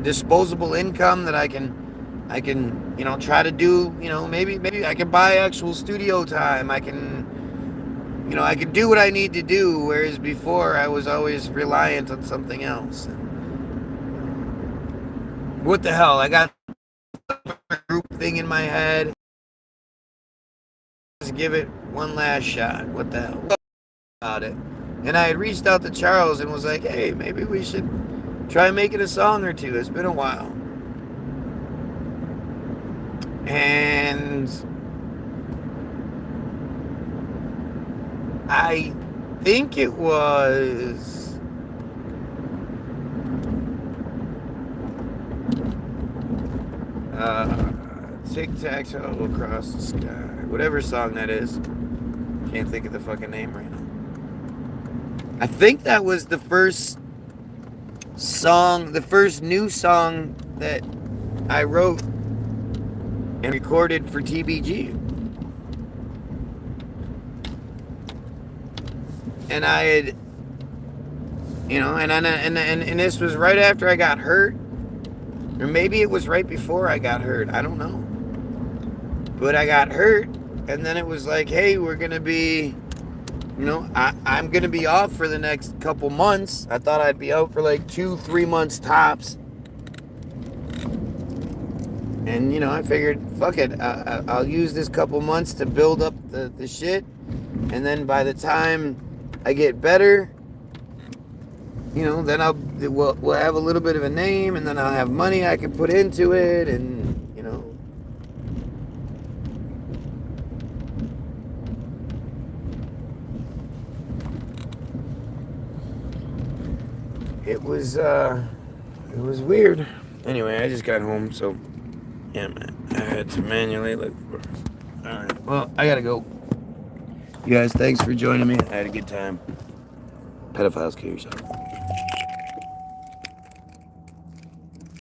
Speaker 1: disposable income that I can try to do, maybe I can buy actual studio time. I can do what I need to do, whereas before I was always reliant on something else. What the hell? I got a group thing in my head. Just give it one last shot. What the hell about it? And I had reached out to Charles and was like, hey, maybe we should try making a song or two. It's been a while. And I think it was Tic-Tac-Toe Across the Sky, whatever song that is. Can't think of the fucking name right now. I think that was the first new song that I wrote and recorded for TBG. And I had, and this was right after I got hurt, or maybe it was right before I got hurt. I don't know. But I got hurt, and then it was like, hey, we're gonna be, I'm gonna be off for the next couple months. I thought I'd be out for like 2-3 months tops. And I figured, fuck it, I'll use this couple months to build up the shit, and then by the time I get better, then we'll have a little bit of a name, and then I'll have money I can put into it, and it was weird. Anyway, I just got home, so yeah, man, I had to manually look for. All right, well, I gotta go. You guys, thanks for joining me. I had a good time. Pedophiles, kill yourself.